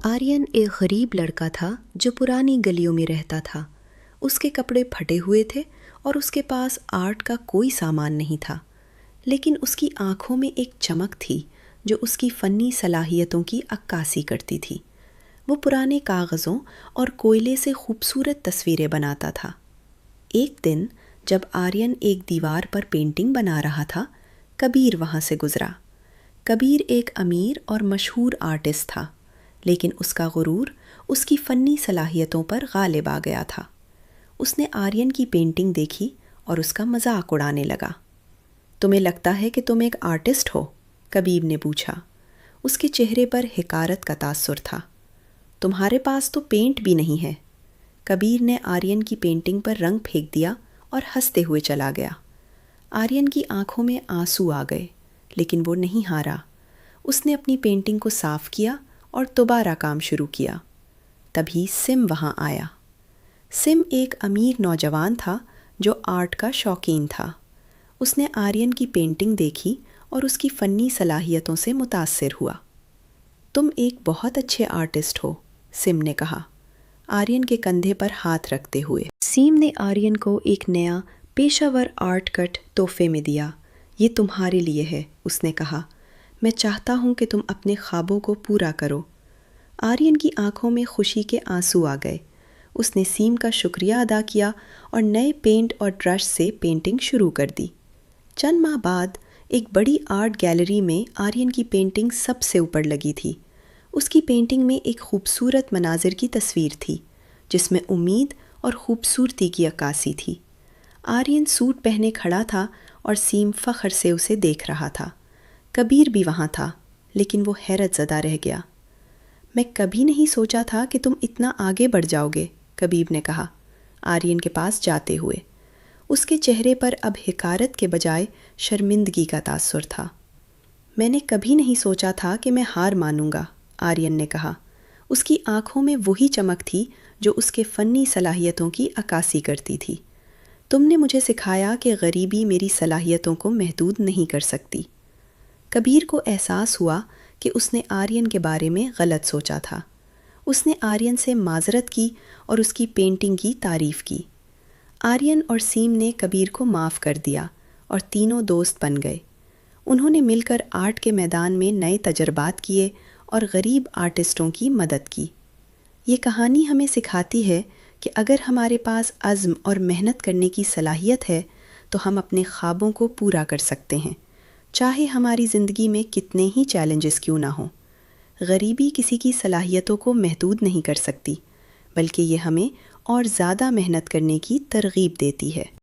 Aryan ایک غریب لڑکا تھا جو پرانی گلیوں میں رہتا تھا۔ اس کے کپڑے پھٹے ہوئے تھے اور اس کے پاس آرٹ کا کوئی سامان نہیں تھا، لیکن اس کی آنکھوں میں ایک چمک تھی جو اس کی فنی صلاحیتوں کی عکاسی کرتی تھی۔ وہ پرانے کاغذوں اور کوئلے سے خوبصورت تصویریں بناتا تھا۔ ایک دن جب آرین ایک دیوار پر پینٹنگ بنا رہا تھا، کبیر وہاں سے گزرا۔ کبیر ایک امیر اور مشہور آرٹسٹ تھا، لیکن اس کا غرور اس کی فنی صلاحیتوں پر غالب آ گیا تھا۔ اس نے آرین کی پینٹنگ دیکھی اور اس کا مذاق اڑانے لگا۔ تمہیں لگتا ہے کہ تم ایک آرٹسٹ ہو؟ کبیر نے پوچھا۔ اس کے چہرے پر حقارت کا تاثر تھا۔ تمہارے پاس تو پینٹ بھی نہیں ہے۔ کبیر نے آرین کی پینٹنگ پر رنگ پھینک دیا اور ہنستے ہوئے چلا گیا۔ آرین کی آنکھوں میں آنسو آ گئے، لیکن وہ نہیں ہارا۔ اس نے اپنی پینٹنگ کو صاف کیا اور دوبارہ کام شروع کیا۔ تبھی سم وہاں آیا۔ سم ایک امیر نوجوان تھا جو آرٹ کا شوقین تھا۔ اس نے آرین کی پینٹنگ دیکھی اور اس کی فنی صلاحیتوں سے متاثر ہوا۔ تم ایک بہت اچھے آرٹسٹ ہو، سم نے کہا، آرین کے کندھے پر ہاتھ رکھتے ہوئے۔ سیم نے آرین کو ایک نیا پیشہ ور آرٹ کٹ تحفے میں دیا۔ یہ تمہارے لیے ہے، اس نے کہا۔ میں چاہتا ہوں کہ تم اپنے خوابوں کو پورا کرو۔ آرین کی آنکھوں میں خوشی کے آنسو آ گئے۔ اس نے سیم کا شکریہ ادا کیا اور نئے پینٹ اور برش سے پینٹنگ شروع کر دی۔ چند ماہ بعد ایک بڑی آرٹ گیلری میں آرین کی پینٹنگ سب سے اوپر لگی تھی۔ اس کی پینٹنگ میں ایک خوبصورت مناظر کی تصویر تھی، جس میں امید اور خوبصورتی کی عکاسی تھی۔ آرین سوٹ پہنے کھڑا تھا اور سیم فخر سے اسے دیکھ رہا تھا۔ کبیر بھی وہاں تھا، لیکن وہ حیرت زدہ رہ گیا۔ میں کبھی نہیں سوچا تھا کہ تم اتنا آگے بڑھ جاؤ گے، کبیر نے کہا، آرین کے پاس جاتے ہوئے۔ اس کے چہرے پر اب حقارت کے بجائے شرمندگی کا تاثر تھا۔ میں نے کبھی نہیں سوچا تھا کہ میں ہار مانوں گا، آرین نے کہا۔ اس کی آنکھوں میں وہی چمک تھی جو اس کے فنی صلاحیتوں کی عکاسی کرتی تھی۔ تم نے مجھے سکھایا کہ غریبی میری صلاحیتوں کو محدود نہیں کر سکتی۔ کبیر کو احساس ہوا کہ اس نے آرین کے بارے میں غلط سوچا تھا۔ اس نے آرین سے معذرت کی اور اس کی پینٹنگ کی تعریف کی۔ آرین اور سیم نے کبیر کو معاف کر دیا اور تینوں دوست بن گئے۔ انہوں نے مل کر آرٹ کے میدان میں نئے تجربات کیے اور غریب آرٹسٹوں کی مدد کی۔ یہ کہانی ہمیں سکھاتی ہے کہ اگر ہمارے پاس عزم اور محنت کرنے کی صلاحیت ہے تو ہم اپنے خوابوں کو پورا کر سکتے ہیں، چاہے ہماری زندگی میں کتنے ہی چیلنجز کیوں نہ ہوں۔ غریبی کسی کی صلاحیتوں کو محدود نہیں کر سکتی، بلکہ یہ ہمیں اور زیادہ محنت کرنے کی ترغیب دیتی ہے۔